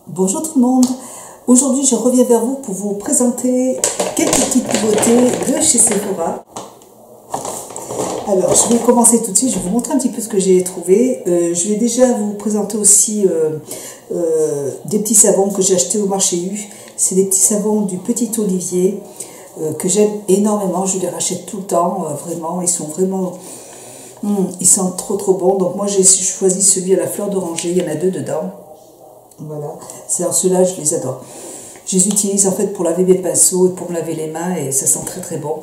Bonjour tout le monde, aujourd'hui je reviens vers vous pour vous présenter quelques petites nouveautés de chez Sephora. Alors je vais commencer tout de suite, je vais vous montrer un petit peu ce que j'ai trouvé. Je vais déjà vous présenter aussi des petits savons que j'ai achetés au marché U. C'est des petits savons du Petit Olivier que j'aime énormément, je les rachète tout le temps, vraiment, ils sont vraiment... ils sentent trop bons, donc moi j'ai choisi celui à la fleur d'oranger, il y en a deux dedans. Voilà, alors ceux-là je les adore. Je les utilise en fait pour laver mes pinceaux et pour me laver les mains et ça sent très bon.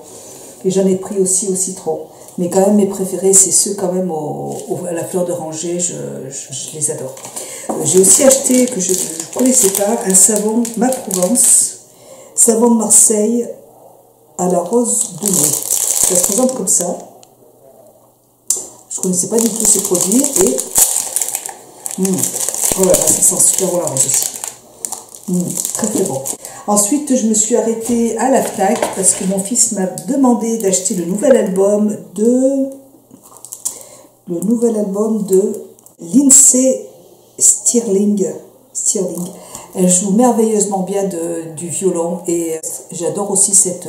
Et j'en ai pris aussi au citron. Mais quand même mes préférés c'est ceux quand même à la fleur d'oranger, je les adore. J'ai aussi acheté, que je ne connaissais pas, un savon Ma Provence, savon de Marseille à la rose de mai. Ça se présente comme ça. Je ne connaissais pas du tout ces produits et voilà, ça sent super bon la rose aussi. Très bon. Ensuite, je me suis arrêtée à la Fnac parce que mon fils m'a demandé d'acheter le nouvel album de Lindsey Stirling. Elle joue merveilleusement bien du violon et j'adore aussi cette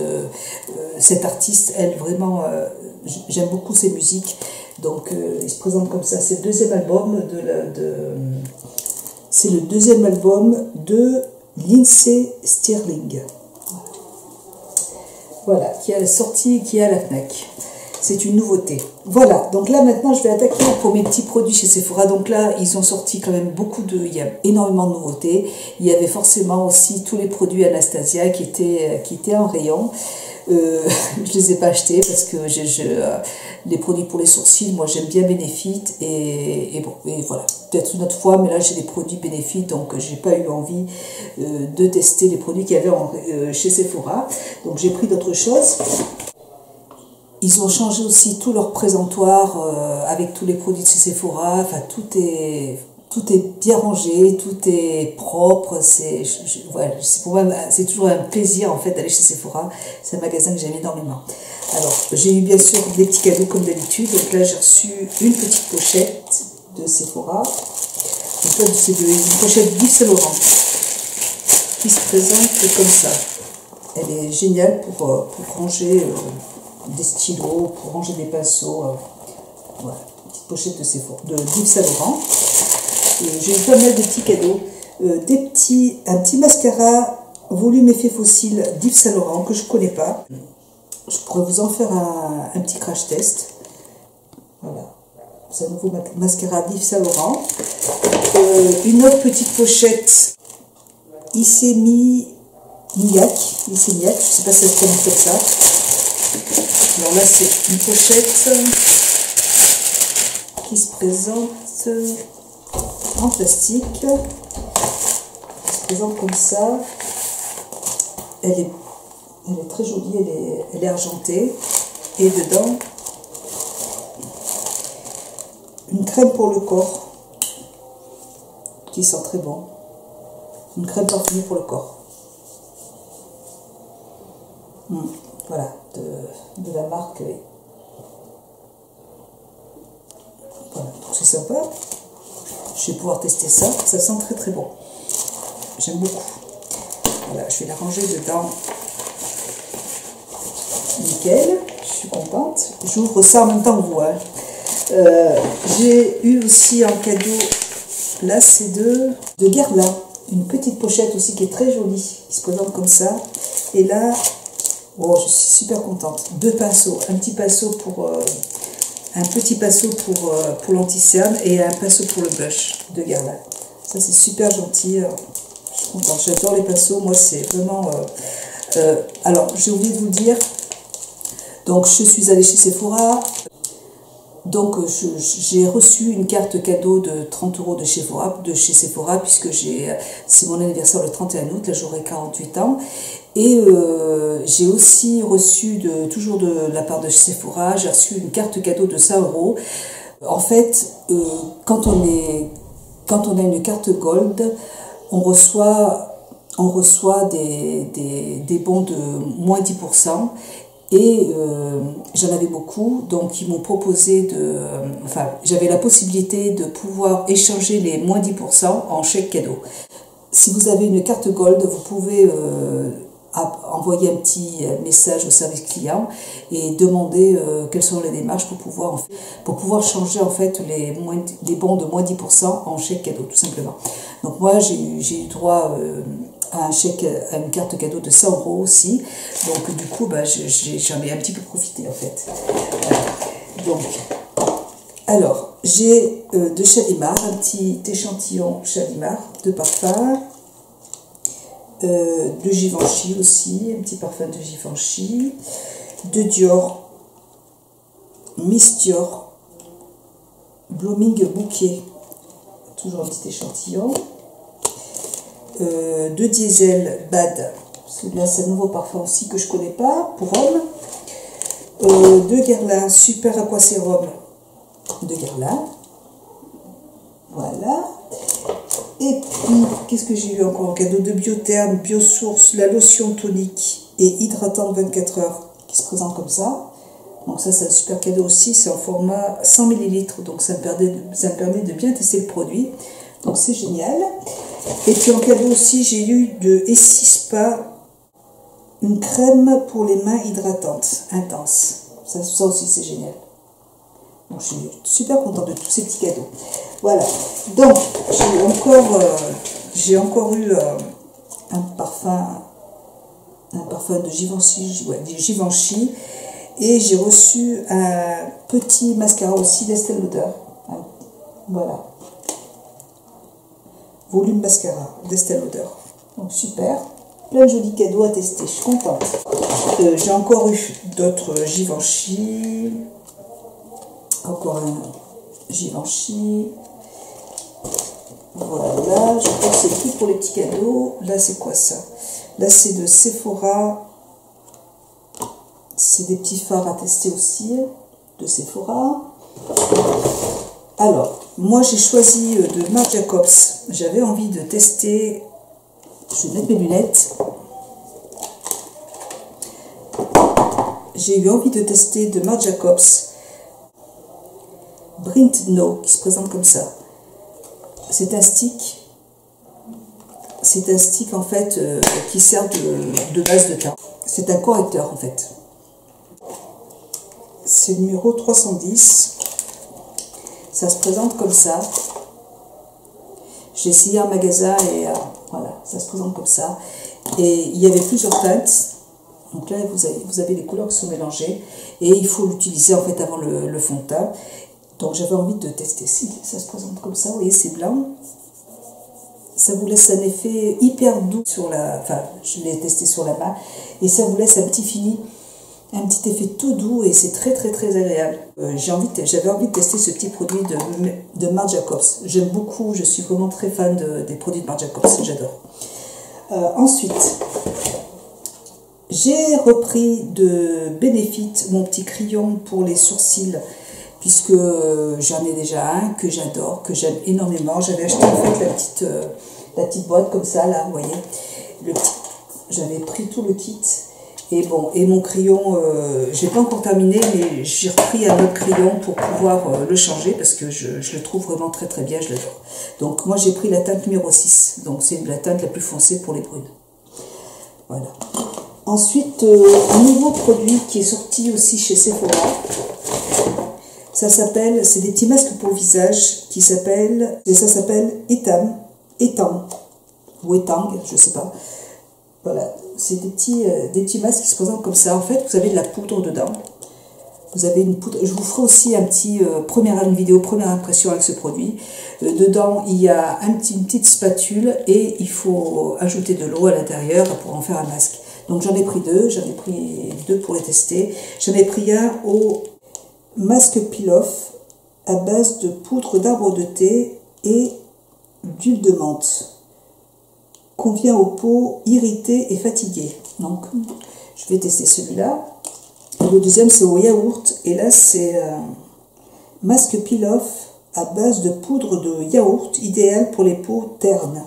artiste. Elle vraiment, j'aime beaucoup ses musiques. Donc il se présente comme ça. C'est le deuxième album c'est le deuxième album de Lindsey Stirling. Voilà, qui est sorti, qui est à la Fnac. C'est une nouveauté. Voilà, donc là maintenant je vais attaquer pour mes petits produits chez Sephora. Donc là, ils ont sorti quand même il y a énormément de nouveautés. Il y avait forcément aussi tous les produits Anastasia qui étaient en rayon. Je les ai pas achetés parce que les produits pour les sourcils, moi j'aime bien Benefit et voilà, peut-être une autre fois, mais là j'ai des produits Benefit donc j'ai pas eu envie de tester les produits qu'il y avait chez Sephora, donc j'ai pris d'autres choses. Ils ont changé aussi tout leur présentoir avec tous les produits de chez Sephora, enfin tout est bien rangé, tout est propre, pour moi c'est toujours un plaisir en fait d'aller chez Sephora, c'est un magasin que j'aime énormément. Alors j'ai eu bien sûr des petits cadeaux comme d'habitude, donc là j'ai reçu une petite pochette de Sephora, donc là c'est une pochette d'Yves Saint Laurent qui se présente comme ça. Elle est géniale pour ranger des stylos, pour ranger des pinceaux, voilà, petite pochette d'Yves Saint Laurent. J'ai eu pas mal de petits cadeaux, un petit mascara volume effet fossile d'Yves Saint Laurent que je ne connais pas. Je pourrais vous en faire un petit crash test. Voilà, c'est un nouveau mascara d'Yves Saint Laurent. Une autre petite pochette Issey Miyake, je ne sais pas si ça se prononce comme ça. Alors là c'est une pochette qui se présente en plastique, elle se présente comme ça. Elle est très jolie, elle est argentée et dedans une crème pour le corps qui sent très bon, une crème parfumée pour le corps. Voilà, de la marque. Voilà, donc c'est sympa. Je vais pouvoir tester ça, ça sent très bon. J'aime beaucoup. Voilà, je vais la ranger dedans. Nickel, je suis contente. J'ouvre ça en même temps que vous. J'ai eu aussi en cadeau, là c'est de Guerlain. Une petite pochette aussi qui est très jolie, qui se présente comme ça. Et là, oh, je suis super contente. Deux pinceaux, un petit pinceau pour l'anti-cerne et un pinceau pour le blush de Guerlain. Ça c'est super gentil, je suis contente, j'adore les pinceaux, moi c'est vraiment... alors j'ai oublié de vous le dire, donc je suis allée chez Sephora, donc j'ai reçu une carte cadeau de 30 € de chez Sephora puisque c'est mon anniversaire le 31 août, là j'aurai 48 ans. Et j'ai aussi reçu, toujours de la part de Sephora, j'ai reçu une carte cadeau de 100 €. En fait, quand on a une carte Gold, on reçoit des bons de moins 10%. Et j'en avais beaucoup, donc ils m'ont proposé j'avais la possibilité de pouvoir échanger les moins 10% en chèque cadeau. si vous avez une carte Gold, vous pouvez envoyer un petit message au service client et demander quelles sont les démarches pour pouvoir changer en fait les bons de moins 10% en chèque cadeau, tout simplement. Donc moi, j'ai eu droit à un chèque, à une carte cadeau de 100 € aussi. Donc du coup, j'en ai un petit peu profité en fait. Donc, alors, j'ai de Shalimar, un petit échantillon Shalimar de parfum, de Givenchy aussi, un petit parfum de Givenchy, de Dior, Miss Dior, Blooming Bouquet, toujours un petit échantillon, de Diesel Bad, celui-là c'est un nouveau parfum aussi que je connais pas, pour homme, de Guerlain Super Aqua Sérum de Guerlain, voilà. Et puis, qu'est-ce que j'ai eu encore en cadeau? De Biotherme, Biosource, la lotion tonique et hydratante 24 heures qui se présente comme ça. Donc ça, c'est un super cadeau aussi, c'est en format 100 ml, donc ça me permet de bien tester le produit. Donc c'est génial. Et puis en cadeau aussi, j'ai eu de Essie Spa, une crème pour les mains hydratante, intense. Ça aussi, c'est génial. Donc, je suis super contente de tous ces petits cadeaux. Voilà. Donc, j'ai encore eu un parfum de Givenchy, Givenchy, et j'ai reçu un petit mascara aussi d'Estée Lauder. Voilà. Volume mascara d'Estée Lauder. Donc, super. Plein de jolis cadeaux à tester. Je suis contente. J'ai encore eu d'autres Givenchy. Encore un Givenchy. Voilà, je crois que c'est tout pour les petits cadeaux. Là, c'est quoi ça? Là, c'est de Sephora. C'est des petits fards à tester aussi, de Sephora. Alors, moi, j'ai choisi de Marc Jacobs. J'avais envie de tester. Je vais mettre mes lunettes. J'ai eu envie de tester de Marc Jacobs. Brint No, qui se présente comme ça. C'est un stick. C'est un stick en fait qui sert de base de teint. C'est un correcteur en fait. C'est le numéro 310. Ça se présente comme ça. J'ai essayé en magasin et voilà, ça se présente comme ça. Et il y avait plusieurs teintes. Donc là, vous avez les couleurs qui sont mélangées. Et il faut l'utiliser en fait avant le fond de teint. Donc j'avais envie de tester. Si ça se présente comme ça, vous voyez, c'est blanc. Ça vous laisse un effet hyper doux sur la... Enfin, je l'ai testé sur la main. Et ça vous laisse un petit fini, un petit effet tout doux et c'est très très très agréable. J'avais envie de tester ce petit produit de Marc Jacobs. J'aime beaucoup, je suis vraiment très fan des produits de Marc Jacobs, j'adore. Ensuite, j'ai repris de Benefit mon petit crayon pour les sourcils, puisque j'en ai déjà un que j'adore, que j'aime énormément. J'avais acheté en fait la petite boîte comme ça, là, vous voyez. J'avais pris tout le kit. Et bon, et mon crayon, j'ai pas encore terminé, mais j'ai repris un autre crayon pour pouvoir le changer, parce que je le trouve vraiment très très bien, je l'adore. Donc moi j'ai pris la teinte numéro 6, donc c'est la teinte la plus foncée pour les brunes. Voilà. Ensuite, un nouveau produit qui est sorti aussi chez Sephora. Ça s'appelle, c'est des petits masques pour le visage qui s'appellent, et ça s'appelle Etang, ou Etang, je sais pas. Voilà, c'est des petits masques qui se présentent comme ça. En fait, vous avez de la poudre dedans. Vous avez une poudre. Je vous ferai aussi une vidéo première impression avec ce produit. Dedans, il y a une petite spatule et il faut ajouter de l'eau à l'intérieur pour en faire un masque. Donc j'en ai pris deux pour les tester. J'en ai pris un au masque peel-off à base de poudre d'arbre de thé et d'huile de menthe. Convient aux peaux irritées et fatiguées. Donc je vais tester celui-là. Le deuxième c'est au yaourt et là c'est masque peel-off à base de poudre de yaourt idéal pour les peaux ternes.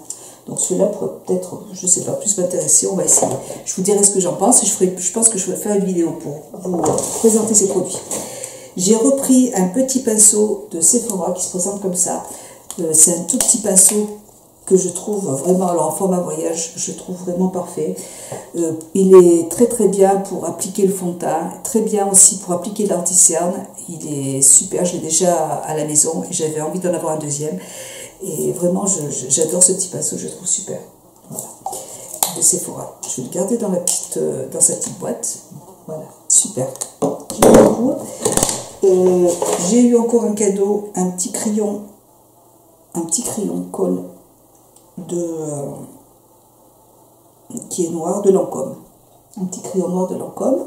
Donc celui-là pourrait peut-être, je sais pas, plus m'intéresser, on va essayer. Je vous dirai ce que j'en pense et je pense que je vais faire une vidéo pour vous présenter ces produits. J'ai repris un petit pinceau de Sephora qui se présente comme ça. C'est un tout petit pinceau que je trouve vraiment, alors en format voyage, je trouve vraiment parfait. Il est très très bien pour appliquer le fond de teint, très bien aussi pour appliquer l'anti-cerne. Il est super, je l'ai déjà à la maison et j'avais envie d'en avoir un deuxième. Et vraiment, j'adore ce petit pinceau, je le trouve super. Voilà, de Sephora. Je vais le garder dans, dans sa petite boîte. Voilà, super. J'aime beaucoup. J'ai eu encore un cadeau, un petit crayon colle qui est noir, de Lancôme. Un petit crayon noir de Lancôme.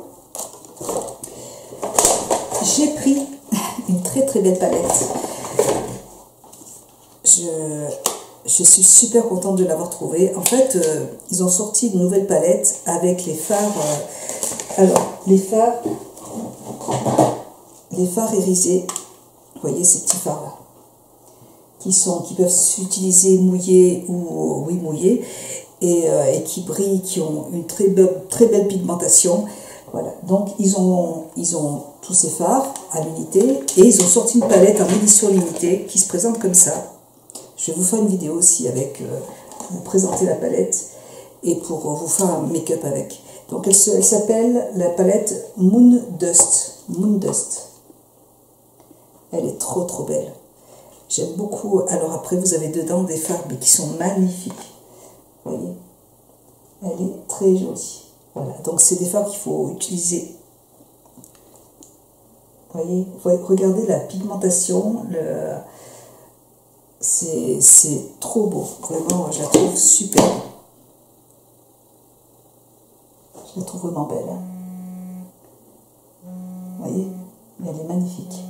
J'ai pris une très très belle palette. Je suis super contente de l'avoir trouvée. En fait, ils ont sorti une nouvelle palette avec les fards. Alors, les fards irisés. Vous voyez ces petits fards là, qui peuvent s'utiliser mouillés ou oui mouillés et qui brillent, qui ont une très belle pigmentation. Voilà, donc ils ont tous ces fards à l'unité et ils ont sorti une palette en édition limitée qui se présente comme ça. Je vais vous faire une vidéo aussi avec pour vous présenter la palette et pour vous faire un make-up avec. Donc elle s'appelle la palette Moon Dust. Moon Dust. Elle est trop trop belle. J'aime beaucoup. Alors après vous avez dedans des fards mais qui sont magnifiques. Vous voyez, elle est très jolie. Voilà, donc c'est des fards qu'il faut utiliser. Vous voyez, regardez la pigmentation, c'est trop beau. Vraiment, je la trouve super. Je la trouve vraiment belle. Vous voyez, elle est magnifique.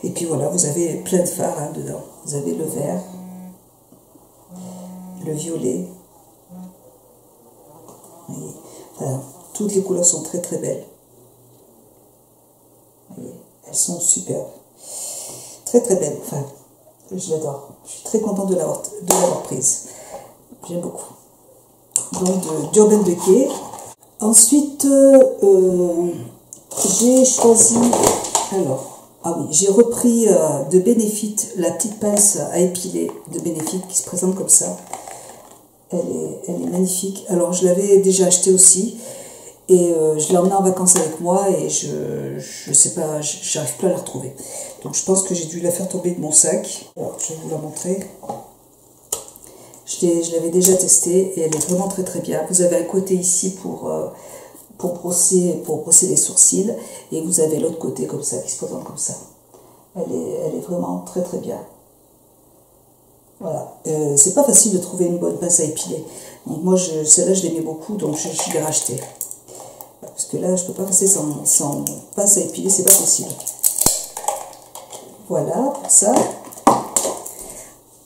Et puis voilà, vous avez plein de fards hein, dedans. Vous avez le vert, le violet. Vous voyez, enfin, toutes les couleurs sont très très belles. Vous voyez, elles sont superbes. Très très belles. Enfin, je l'adore. Je suis très contente de l'avoir prise. J'aime beaucoup. Donc d'Urban Decay. Ensuite, j'ai choisi. Alors, ah oui, j'ai repris de Benefit la petite pince à épiler de Benefit qui se présente comme ça. Elle est magnifique. Alors, je l'avais déjà achetée aussi. Et je l'ai emmenée en vacances avec moi et je sais pas, j'arrive pas à la retrouver. Donc je pense que j'ai dû la faire tomber de mon sac. Alors, je vais vous la montrer. Je l'avais déjà testée et elle est vraiment très très bien. Vous avez un côté ici pour brosser les sourcils et vous avez l'autre côté comme ça, qui se présente comme ça. Elle est vraiment très très bien. Voilà. C'est pas facile de trouver une bonne pince à épiler. Donc moi, celle-là, je l'aimais beaucoup, donc je l'ai rachetée. Parce que là, je ne peux pas passer sans pince à épiler, c'est pas possible. Voilà, pour ça.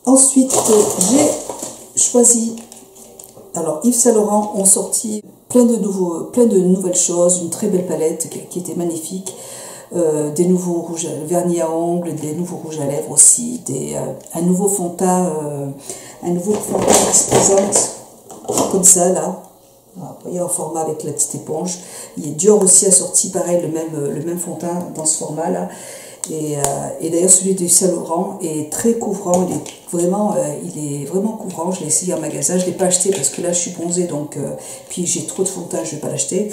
Ensuite, j'ai choisi... Alors, Yves Saint Laurent ont sorti plein de nouvelles choses, une très belle palette qui était magnifique. Des nouveaux rouges vernis à ongles, des nouveaux rouges à lèvres aussi, un nouveau fond de teint qui se présente comme ça, là. Vous voyez, en format avec la petite éponge. Dior aussi a sorti pareil le même fond de teint dans ce format là. Et d'ailleurs celui de Saint Laurent est très couvrant, il est vraiment couvrant. Je l'ai essayé en magasin, je ne l'ai pas acheté parce que là je suis bronzée, donc puis j'ai trop de fond de teint, je ne vais pas l'acheter.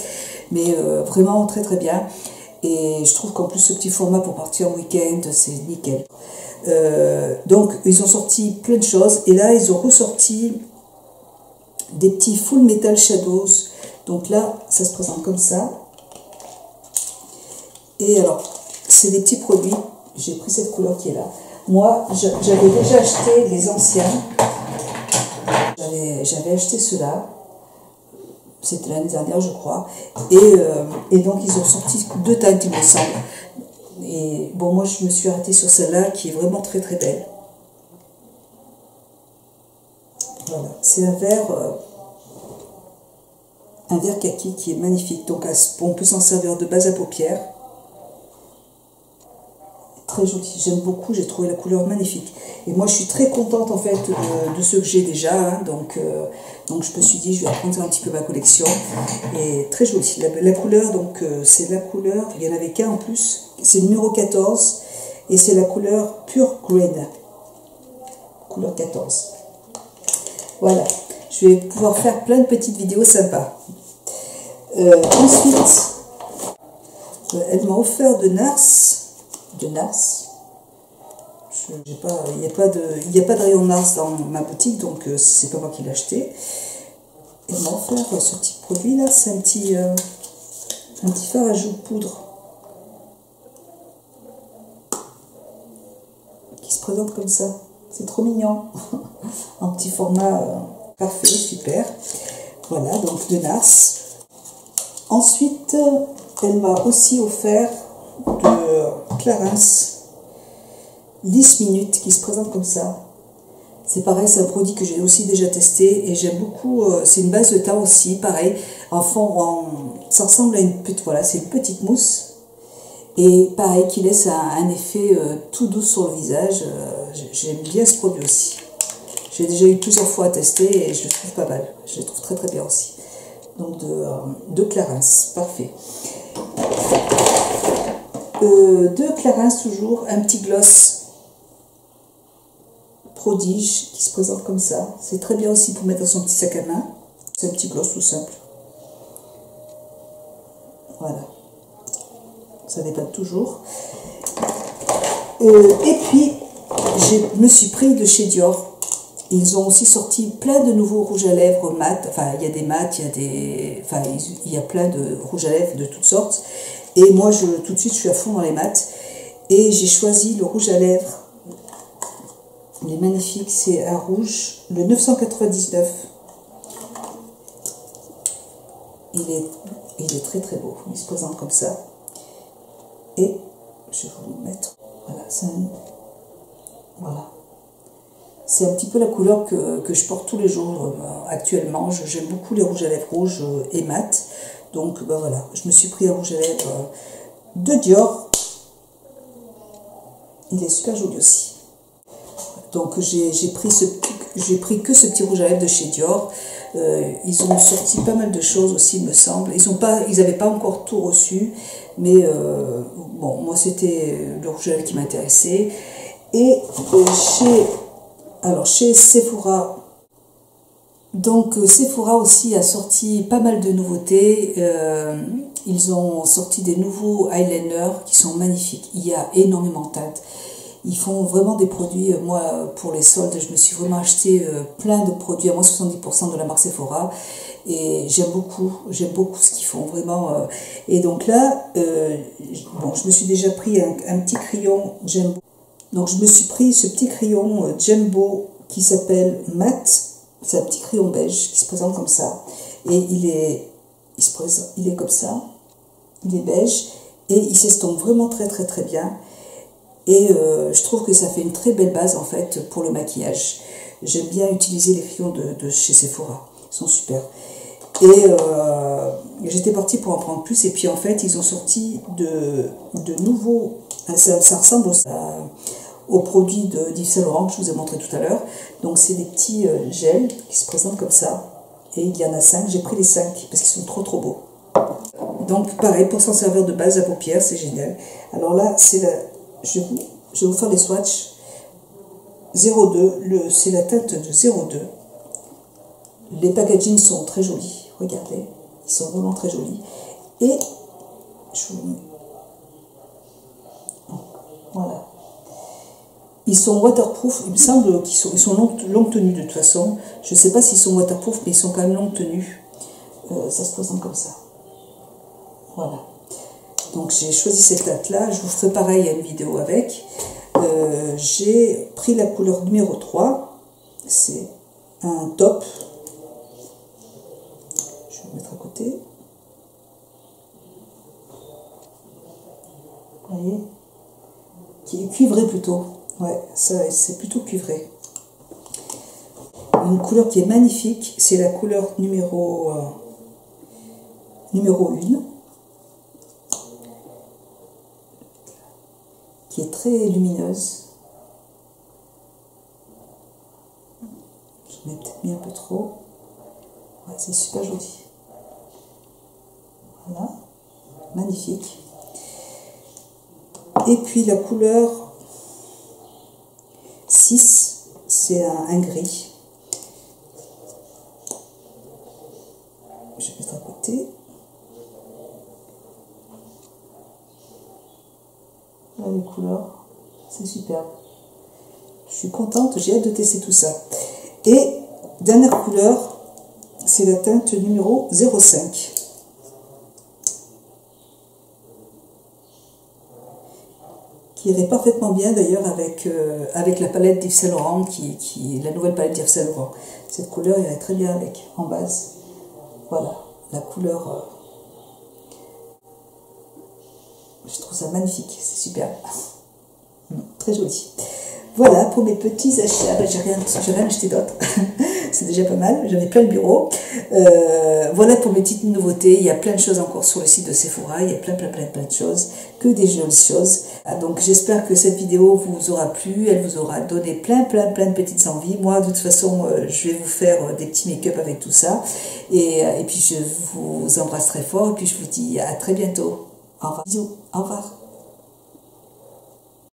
Mais vraiment très très bien. Et je trouve qu'en plus ce petit format pour partir en week-end, c'est nickel. Donc ils ont sorti plein de choses et là ils ont ressorti des petits Full Metal Shadows. Donc là, ça se présente comme ça. Et alors, c'est des petits produits. J'ai pris cette couleur qui est là. Moi, j'avais déjà acheté les anciens. J'avais acheté ceux-là. C'était l'année dernière, je crois. Et donc, ils ont sorti 2 teintes, il me semble. Et bon, moi, je me suis arrêtée sur celle-là, qui est vraiment très, très belle. Voilà, c'est un verre kaki qui est magnifique. Donc on peut s'en servir de base à paupières. Très joli, j'aime beaucoup, j'ai trouvé la couleur magnifique. Et moi je suis très contente en fait de ce que j'ai déjà. Hein, donc je me suis dit je vais agrandir un petit peu ma collection. Et très joli. La couleur, donc c'est la couleur, il y en avait qu'un en plus. C'est le numéro 14 et c'est la couleur Pure Green. Couleur 14. Voilà, je vais pouvoir faire plein de petites vidéos sympas. Ensuite, elle m'a offert de Nars. Il n'y a pas de rayon Nars dans ma boutique, donc c'est pas moi qui l'ai acheté. Elle m'a offert ce petit produit là, c'est un petit fard à joues poudre qui se présente comme ça. C'est trop mignon, en petit format parfait, super. Voilà, donc de Nars. Ensuite, elle m'a aussi offert de Clarins 10 minutes qui se présente comme ça. C'est pareil, c'est un produit que j'ai aussi déjà testé et j'aime beaucoup. C'est une base de teint aussi, pareil. Ça ressemble à une petite, voilà, c'est une petite mousse. Et pareil, qui laisse un effet tout doux sur le visage. J'aime bien ce produit aussi. J'ai déjà eu plusieurs fois à tester et je le trouve pas mal. Je le trouve très très bien aussi. Donc de Clarins, parfait. De Clarins toujours, un petit gloss prodige qui se présente comme ça. C'est très bien aussi pour mettre dans son petit sac à main. C'est un petit gloss tout simple. Voilà. Ça dépanne toujours. Et puis, je me suis pris de chez Dior. Ils ont aussi sorti plein de nouveaux rouges à lèvres mat. Enfin, il y a des mats, il y a plein de rouges à lèvres de toutes sortes. Et moi, tout de suite, je suis à fond dans les mats. Et j'ai choisi le rouge à lèvres. Il est magnifique, c'est un rouge, le 999. Il est très très beau. Il se présente comme ça. Et je vais vous le mettre. Voilà, voilà. C'est un petit peu la couleur que je porte tous les jours actuellement. J'aime beaucoup les rouges à lèvres rouges et mat. Donc ben voilà, je me suis pris un rouge à lèvres de Dior. Il est super joli aussi. Donc j'ai pris que ce petit rouge à lèvres de chez Dior. Ils ont sorti pas mal de choses aussi, il me semble. Ils n'avaient pas encore tout reçu, mais bon, moi c'était le rouge à lèvres qui m'intéressait. Et chez Sephora, donc Sephora aussi a sorti pas mal de nouveautés. Ils ont sorti des nouveaux eyeliners qui sont magnifiques. Il y a énormément de teintes. Ils font vraiment des produits. Moi, pour les soldes, je me suis vraiment acheté plein de produits, à moins 70% de la marque Sephora. Et j'aime beaucoup ce qu'ils font, vraiment. Et donc là, bon, je me suis déjà pris un petit crayon Jumbo. Donc je me suis pris ce petit crayon Jumbo qui s'appelle Matte. C'est un petit crayon beige qui se présente comme ça. Et il est comme ça. Il est beige. Et il s'estompe vraiment très très très bien. Et je trouve que ça fait une très belle base en fait pour le maquillage. J'aime bien utiliser les crayons de chez Sephora. Ils sont super. Et j'étais partie pour en prendre plus. Et puis en fait, ils ont sorti de nouveaux... Ça ressemble aux produits d'Yves Saint Laurent que je vous ai montré tout à l'heure. Donc c'est des petits gels qui se présentent comme ça. Et il y en a 5. J'ai pris les 5 parce qu'ils sont trop trop beaux. Donc pareil, pour s'en servir de base à paupières, c'est génial. Alors là, je vais vous faire les swatchs 02, c'est la teinte de 02. Les packagings sont très jolis, regardez, ils sont vraiment très jolis. Et je vous mets, voilà. Ils sont waterproof, il me semble qu'ils sont longue tenue de toute façon. Je ne sais pas s'ils sont waterproof, mais ils sont quand même longue tenue. Ça se présente comme ça. Voilà. Donc j'ai choisi cette teinte-là, je vous ferai pareil à une vidéo avec. J'ai pris la couleur numéro 3, c'est un top. Je vais le mettre à côté. Vous voyez, qui est cuivré plutôt. Ouais, ça c'est plutôt cuivré. Une couleur qui est magnifique, c'est la couleur numéro 1. Qui est très lumineuse. Je mets peut-être mis un peu trop. Ouais, c'est super joli. Voilà, magnifique. Et puis la couleur 6, c'est un gris. je vais mettre à côté. Voilà les couleurs, c'est superbe. Je suis contente, j'ai hâte de tester tout ça. Et dernière couleur, c'est la teinte numéro 05. Qui irait parfaitement bien d'ailleurs avec la palette d'Yves Saint Laurent, qui est la nouvelle palette d'Yves Saint Laurent. Cette couleur irait très bien avec, en base. Voilà, la couleur, je trouve ça magnifique, c'est super. Très joli. Voilà pour mes petits achats. Ben, j'ai rien acheté d'autre. C'est déjà pas mal. J'en ai plein le bureau. Voilà pour mes petites nouveautés. Il y a plein de choses encore sur le site de Sephora. Il y a plein de choses. Que des jolies choses. Donc j'espère que cette vidéo vous aura plu. Elle vous aura donné plein de petites envies. Moi, de toute façon, je vais vous faire des petits make-up avec tout ça. Et puis je vous embrasse très fort. Et puis je vous dis à très bientôt. Au revoir. Bisous. Au revoir.